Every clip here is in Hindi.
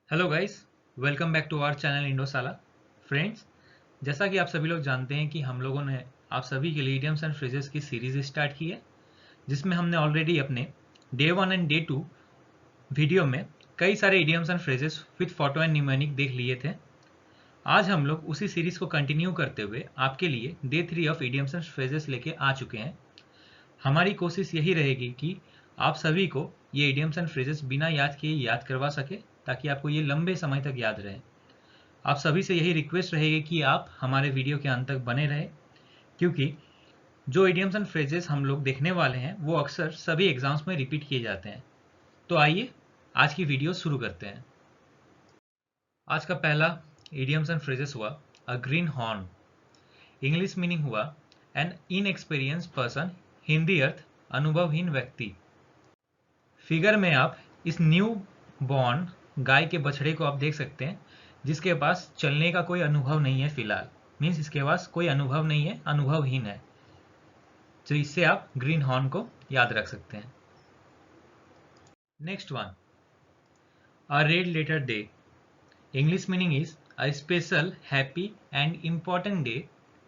Hello guys, welcome back to our channel इंडोसाला। फ्रेंड्स, जैसा कि आप सभी लोग जानते हैं कि हम लोगों ने आप सभी के लिए इडियम्स एंड फ्रेजेस की सीरीज स्टार्ट की है, जिसमें हमने ऑलरेडी अपने डे 1 एंड डे 2 वीडियो में कई सारे idioms and phrases with photo and numeric देख लिए थे। आज हम लोग उसी सीरीज को कंटिन्यू करते हुए आपके लिए day 3 of idioms and phrases लेके आ चुके हैं। हमारी कोशिश यही रहेगी कि आप सभी को ये इडियम्स एंड फ्रेजेस बिना याद किए याद करवा सके, ताकि आपको ये लंबे समय तक याद रहे। आप सभी से यही रिक्वेस्ट रहेगी कि आप हमारे वीडियो के अंत तक बने रहें, क्योंकि जो इडियम्स एंड फ्रेजेस हम लोग देखने वाले हैं वो अक्सर सभी एग्जाम्स में रिपीट किए जाते हैं। तो आइए आज की वीडियो शुरू करते हैं। आज का पहला इडियम्स एंड फ्रेजेस हुआ अ ग्रीन हॉर्न। इंग्लिश मीनिंग हुआ एन इनएक्सपीरियंस पर्सन। हिंदी अर्थ अनुभवहीन व्यक्ति। फिगर में आप इस न्यू बॉर्न गाय के बछड़े को आप देख सकते हैं, जिसके पास चलने का कोई अनुभव नहीं है फिलहाल। मीन्स इसके पास कोई अनुभव नहीं है, अनुभवहीन है। तो इससे आप ग्रीन हॉर्न को याद रख सकते हैं। Next one, a red letter day. English meaning is a special happy and important day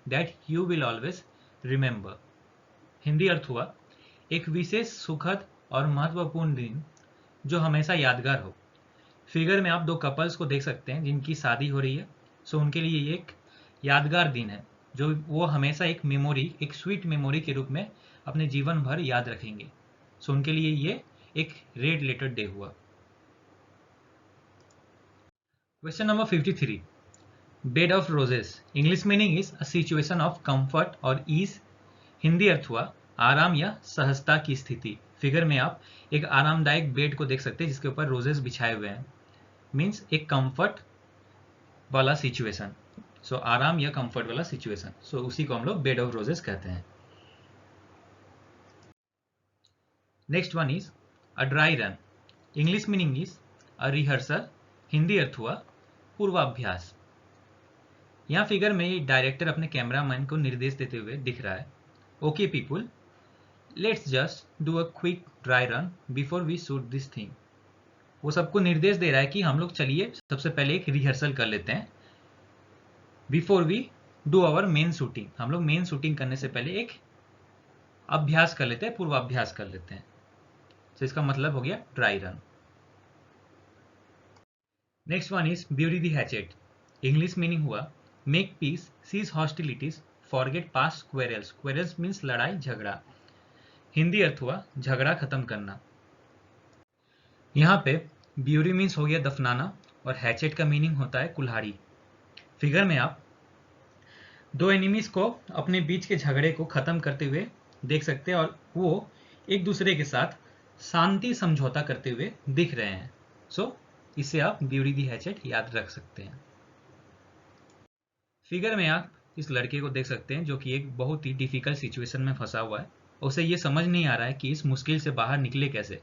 that you will always remember. Hindi अर्थ हुआ एक विशेष सुखद और महत्वपूर्ण दिन जो हमेशा यादगार हो। फिगर में आप दो कपल्स को देख सकते हैं जिनकी शादी हो रही है। सो उनके लिए ये एक यादगार दिन है जो वो हमेशा एक मेमोरी, एक स्वीट मेमोरी के रूप में अपने जीवन भर याद रखेंगे। सो उनके लिए ये एक रेड लेटर डे हुआ। Question number 53, bed of roses. English meaning is a situation of comfort और ईज। हिंदी अर्थ हुआ आराम या सहजता की स्थिति। फिगर में आप एक आरामदायक बेड को देख सकते हैं जिसके ऊपर रोजेस बिछाए हुए हैं। मीन्स एक कंफर्ट वाला सिचुएशन। सो आराम या कंफर्ट वाला सिचुएशन। सो उसी को हम लोग बेड ऑफ रोजेस कहते हैं। Next one is a dry run. English meaning is a rehearsal. Hindi अर्थ हुआ पूर्वाभ्यास। यहाँ फिगर में ये डायरेक्टर अपने कैमरामैन को निर्देश देते हुए दिख रहा है। Okay people, let's just do a quick dry run before we shoot this thing. वो सबको निर्देश दे रहा है कि हम लोग चलिए सबसे पहले एक रिहर्सल कर लेते हैं before we do our main shooting. हम लोग मेन शूटिंग करने से पहले एक अभ्यास कर लेते हैं, पूर्वाभ्यास कर लेते हैं। तो इसका मतलब हो गया dry run. Next one is bury the hatchet. English meaning हुआ make peace, cease hostilities, forget past quarrels. Quarrels means लड़ाई झगड़ा। हिंदी अर्थ हुआ झगड़ा खत्म करना। यहाँ पे ब्यूरी मीन्स हो गया दफनाना और हैचेट का मीनिंग होता है कुल्हाड़ी। फिगर में आप दो एनिमीज को अपने बीच के झगड़े को खत्म करते हुए देख सकते हैं और वो एक दूसरे के साथ शांति समझौता करते हुए दिख रहे हैं। सो इसे आप ब्यूरी दी हैचेट याद रख सकते हैं। फिगर में आप इस लड़के को देख सकते हैं जो कि एक बहुत ही डिफिकल्ट सिचुएशन में फंसा हुआ है। उसे ये समझ नहीं आ रहा है कि इस मुश्किल से बाहर निकले कैसे।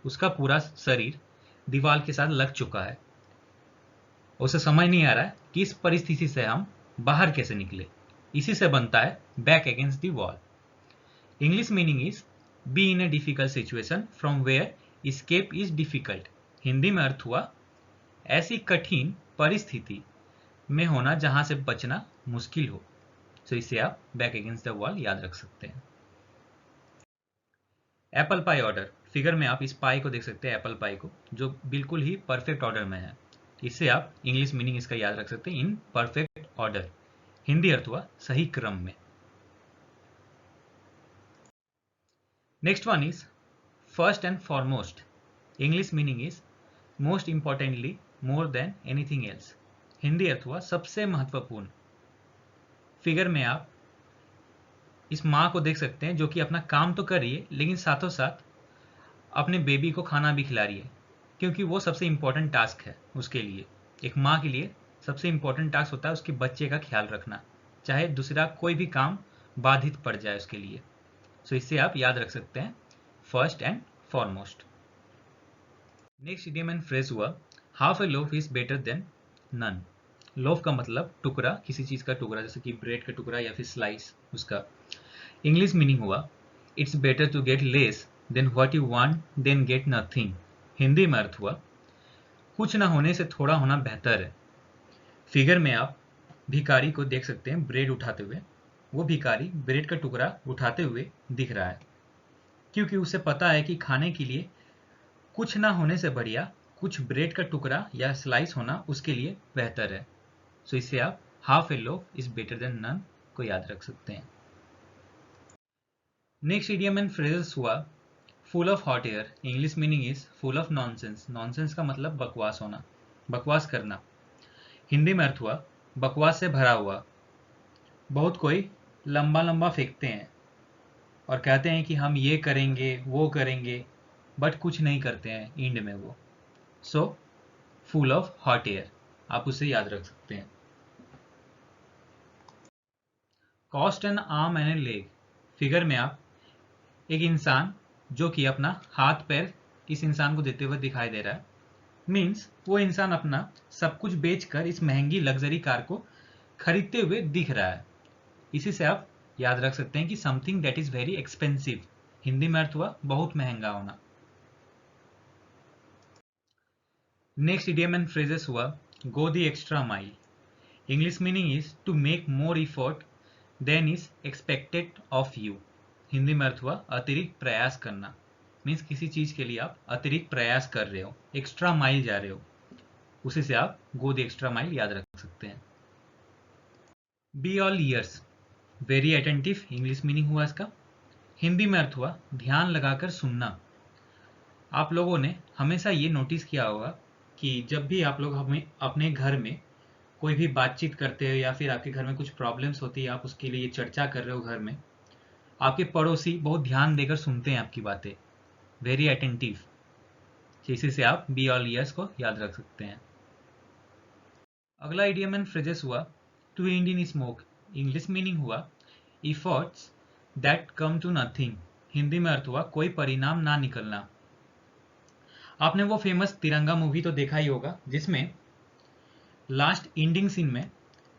उसका पूरा शरीर दीवार के साथ लग चुका है। उसे समझ नहीं आ रहा है कि इस परिस्थिति से हम बाहर कैसे निकले। इसी से बनता है back against the wall. English meaning is be in a difficult situation from where escape is difficult. Hindi में अर्थ हुआ ऐसी कठिन परिस्थिति में होना जहां से बचना मुश्किल हो। तो इसे आप बैक अगेंस्ट द वॉल याद रख सकते हैं। Apple pie order. फिगर में आप इस पाई को देख सकते हैं, एप्पल पाई को, जो बिल्कुल ही परफेक्ट ऑर्डर में है। इससे आप इंग्लिश मीनिंग इसका याद रख सकते हैं, इन परफेक्ट ऑर्डर। हिंदी अर्थ हुआ सही क्रम में। Next one is first and foremost. English meaning is most importantly, more than anything else. Hindi अर्थ हुआ सबसे महत्वपूर्ण। फिगर में आप इस माँ को देख सकते हैं जो कि अपना काम तो कर रही है लेकिन साथों साथ अपने बेबी को खाना भी खिला रही है, क्योंकि वो सबसे इंपॉर्टेंट टास्क है उसके लिए। एक माँ के लिए सबसे इंपॉर्टेंट टास्क होता है उसके बच्चे का ख्याल रखना, चाहे दूसरा कोई भी काम बाधित पड़ जाए उसके लिए। सो इससे आप याद रख सकते हैं first and foremost. Next idiom and phrase हुआ half a loaf is better than none. Loaf का मतलब टुकड़ा, किसी चीज का टुकड़ा, जैसे कि ब्रेड का टुकड़ा या फिर स्लाइस उसका। इंग्लिश मीनिंग हुआ it's better to get less than what you want than get nothing. Hindi में अर्थ हुआ कुछ ना होने से थोड़ा होना बेहतर है। फिगर में आप भिखारी को देख सकते हैं ब्रेड उठाते हुए। वो भिखारी ब्रेड का टुकड़ा उठाते हुए दिख रहा है, क्योंकि उसे पता है कि खाने के लिए कुछ ना होने से बढ़िया कुछ ब्रेड का टुकड़ा या स्लाइस होना उसके लिए बेहतर है। सो इससे आप half a loaf is better than none को याद रख सकते हैं। नेक्स्ट इडियम एंड फ्रेजेस हुआ full of hot air. English meaning is full of nonsense. Nonsense का मतलब बकवास होना, बकवास करना। हिंदी में अर्थ हुआ बकवास से भरा हुआ। बहुत कोई लंबा लंबा फेंकते हैं और कहते हैं कि हम ये करेंगे वो करेंगे, बट कुछ नहीं करते हैं एंड में वो। So full of hot air, आप उसे याद रख सकते हैं। Cost N arm and A leg. Figure में आप एक इंसान जो कि अपना हाथ पैर इस इंसान को देते हुए दिखाई दे रहा है। मीन्स वो इंसान अपना सब कुछ बेचकर इस महंगी लग्जरी कार को खरीदते हुए दिख रहा है। इसी से आप याद रख सकते हैं कि something that is very expensive. Hindi में अर्थ हुआ बहुत महंगा होना। नेक्स्ट इडियम एंड फ्रेजेस हुआ go the extra mile. English meaning is to make more effort than is expected of you. Hindi में अर्थ हुआ अतिरिक्त प्रयास करना। मीन्स किसी चीज के लिए आप अतिरिक्त प्रयास कर रहे हो, एक्स्ट्रा माइल जा रहे हो, उसी से आप गो द एक्स्ट्रा माइल याद रख सकते हैं। Be all years, very attentive English meaning हुआ इसका। हिंदी में अर्थ हुआ ध्यान लगाकर सुनना। आप लोगों ने हमेशा ये नोटिस किया होगा कि जब भी आप लोग हमें अपने घर में कोई भी बातचीत करते हो या फिर आपके घर में कुछ प्रॉब्लम्स होती है, आप उसके लिए चर्चा कर रहे हो घर में, आपके पड़ोसी बहुत ध्यान देकर सुनते हैं आपकी बातें, वेरी अटेंटिव। इसी से आप बी ऑल ईयर्स को याद रख सकते हैं। अगला इडियम एंड फ्रेजेस हुआ to end in smoke. English meaning हुआ efforts that come to nothing. Hindi में अर्थ हुआ कोई परिणाम ना निकलना। आपने वो फेमस तिरंगा मूवी तो देखा ही होगा, जिसमें लास्ट एंडिंग सीन में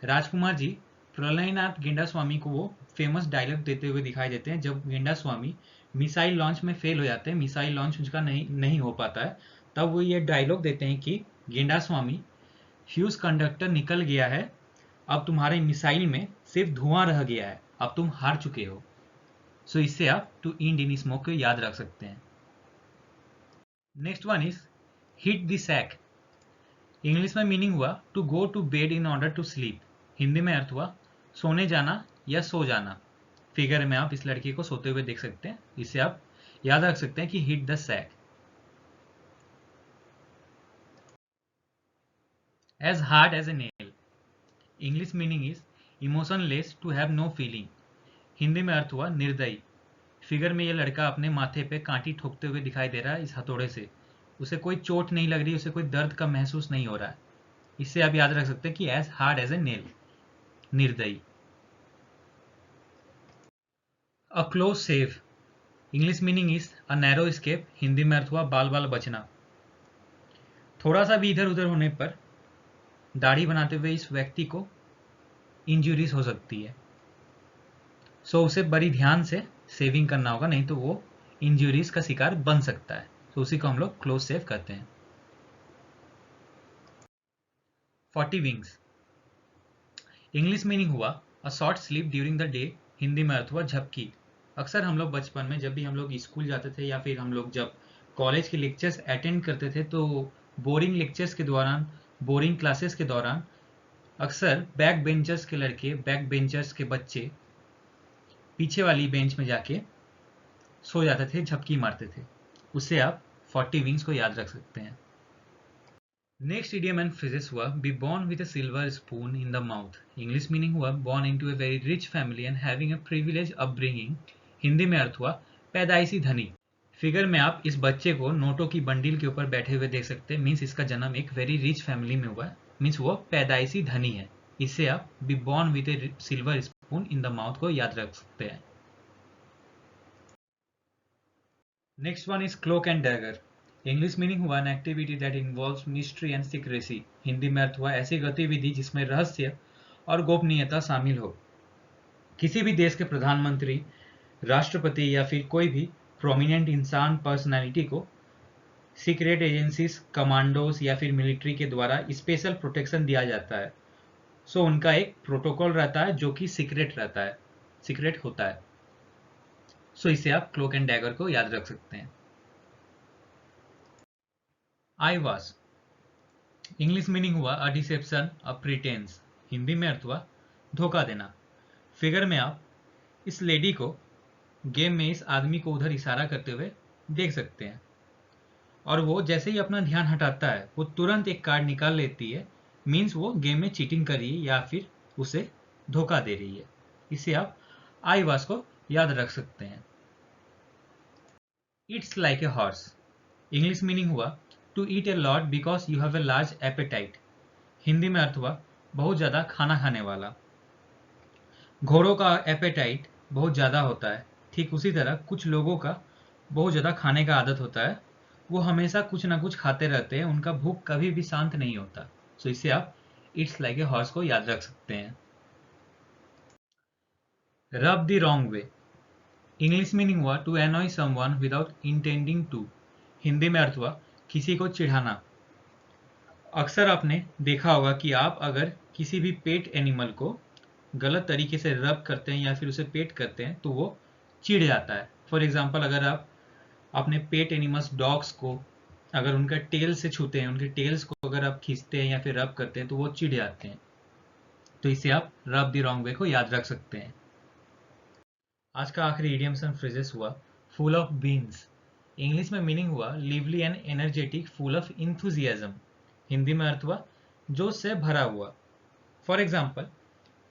राजकुमार जी प्रलयनाथ गेंडा स्वामी को वो फेमस डायलॉग देते हुए दिखाई देते हैं। जब गेंडा स्वामी मिसाइल लॉन्च में फेल हो जाते हैं, मिसाइल लॉन्च उनका नहीं हो पाता है, तब वो ये डायलॉग देते हैं कि गेंडा स्वामी फ्यूज कंडक्टर निकल गया है, अब तुम्हारे मिसाइल में सिर्फ धुआं रह गया है, अब तुम हार चुके हो। सो इससे आप टू एंड इन स्मोक को याद रख सकते हैं। Next one is hit the sack. English में मीनिंग हुआ to go to bed in order to sleep. Hindi में अर्थ हुआ सोने जाना या सो जाना। फिगर में आप इस लड़की को सोते हुए देख सकते हैं, इससे आप याद रख सकते हैं कि hit the sack. As hard as a nail. English meaning is emotionless, to have no feeling. Hindi में अर्थ हुआ निर्दयी। फिगर में यह लड़का अपने माथे पे कांटी ठोकते हुए दिखाई दे रहा है इस हथौड़े से। उसे कोई चोट नहीं लग रही, उसे कोई दर्द का महसूस नहीं हो रहा है। इससे आप याद रख सकते हैं कि as hard as a nail, निर्दयी। A close shave. English meaning is a narrow escape. Hindi में अर्थ हुआ बाल बाल बचना। थोड़ा सा भी इधर उधर होने पर दाढ़ी बनाते हुए इस व्यक्ति को इंजुरीज हो सकती है। सो उसे बड़ी ध्यान से सेविंग करना होगा, नहीं तो वो इंजुरीज का शिकार बन सकता है। तो उसी को हम लोग क्लोज सेव कहते हैं। 40 विंग्स। इंग्लिश मीनिंग हुआ a short sleep during the day. Hindi में अर्थ हुआ झपकी। अक्सर हम लोग बचपन में जब भी हम लोग स्कूल जाते थे या फिर हम लोग जब कॉलेज के लेक्चर्स अटेंड करते थे, तो बोरिंग लेक्चर्स के दौरान, बोरिंग क्लासेस के दौरान अक्सर बैक बेंचर्स के लड़के, बैक बेंचर्स के बच्चे पीछे वाली बेंच में जाके सो जाते थे, झपकी मारते थे। उससे आप 40 विंग्स को याद रख सकते हैं। नेक्स्ट इडियम एंड फ्रेजेस हुआ be born with a silver spoon in the mouth. English meaning हुआ born into a very rich family and having a privilege upbringing. Hindi में अर्थ हुआ पैदाइशी धनी। फिगर में आप इस बच्चे को नोटों की बंडल के ऊपर बैठे हुए देख सकते हैं। मीन्स इसका जन्म एक वेरी रिच फैमिली में हुआ है, मीन्स वो पैदाइशी धनी है। इससे आप be born with a silver spoon in the mouth को याद रख सकते हैं। Next one is cloak and dagger. English meaning हुआ an activity that involves mystery and secrecy. Hindi में अर्थ हुआ ऐसी गतिविधि जिसमें रहस्य और गोपनीयता शामिल हो। किसी भी देश के प्रधानमंत्री, राष्ट्रपति या फिर कोई भी प्रोमिनेंट इंसान, पर्सनैलिटी को सीक्रेट एजेंसीज, कमांडोज या फिर मिलिट्री के द्वारा स्पेशल प्रोटेक्शन दिया जाता है। सो उनका एक प्रोटोकॉल रहता है जो कि सीक्रेट रहता है, सीक्रेट होता है। सो इसे आप क्लोक एंड डैगर को याद रख सकते हैं। आई वॉज, इंग्लिश मीनिंग हुआ a deception, a pretence. Hindi में अर्थ हुआ धोखा देना। फिगर में आप इस लेडी को गेम में इस आदमी को उधर इशारा करते हुए देख सकते हैं, और वो जैसे ही अपना ध्यान हटाता है वो तुरंत एक कार्ड निकाल लेती है। मीन्स वो गेम में चीटिंग कर रही है या फिर उसे धोखा दे रही है। इसे आप आई वास को याद रख सकते हैं। It's like a horse, English meaning हुआ to eat a lot because you have a large appetite. Hindi में अर्थ हुआ बहुत ज्यादा खाना खाने वाला। घोड़ों का एपेटाइट बहुत ज्यादा होता है, ठीक उसी तरह कुछ लोगों का बहुत ज्यादा खाने का आदत होता है। वो हमेशा कुछ ना कुछ खाते रहते हैं, उनका भूख कभी भी शांत नहीं होता। सो इसे आप इट्स लाइक ए हॉर्स को याद रख सकते हैं। Rub the wrong way, English meaning हुआ to annoy someone without intending to. Hindi में अर्थ हुआ किसी को चिढ़ाना। अक्सर आपने देखा होगा कि आप अगर किसी भी पेट एनिमल को गलत तरीके से रब करते हैं या फिर उसे पेट करते हैं तो वो चिढ़ जाता है। फॉर एग्जाम्पल, अगर आप अपने पेट एनिमल्स डॉग्स को अगर उनका टेल से छूते हैं, उनके टेल्स को अगर आप खींचते हैं या फिर रब करते हैं तो वो चिढ़ जाते हैं। तो इसे आप रब द रॉन्ग वे को याद रख सकते हैं। आज का आखिरी इडियम्स एंड फ्रेजेस हुआ फुल ऑफ बीन्स। इंग्लिश में मीनिंग हुआ lively and energetic, full of enthusiasm. Hindi में अर्थ हुआ जोश से भरा हुआ। फॉर एग्जाम्पल,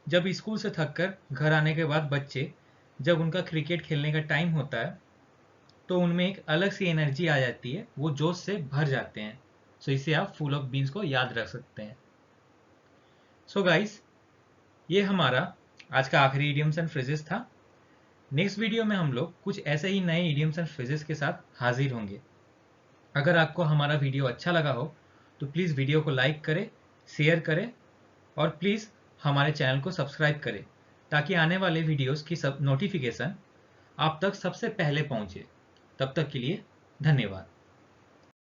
जब स्कूल से थककर घर आने के बाद बच्चे जब उनका क्रिकेट खेलने का टाइम होता है तो उनमें एक अलग सी एनर्जी आ जाती है, वो जोश से भर जाते हैं। सो इसे आप फुल ऑफ बीन्स को याद रख सकते हैं। सो गाइस, ये हमारा आज का आखिरी इडियम्स एंड फ्रेजेस था। नेक्स्ट वीडियो में हम लोग कुछ ऐसे ही नए इडियम्स एंड फ्रेजेस के साथ हाजिर होंगे। अगर आपको हमारा वीडियो अच्छा लगा हो तो प्लीज़ वीडियो को लाइक करें, शेयर करें और प्लीज़ हमारे चैनल को सब्सक्राइब करें ताकि आने वाले वीडियोस की सब नोटिफिकेशन आप तक सबसे पहले पहुंचे। तब तक के लिए धन्यवाद।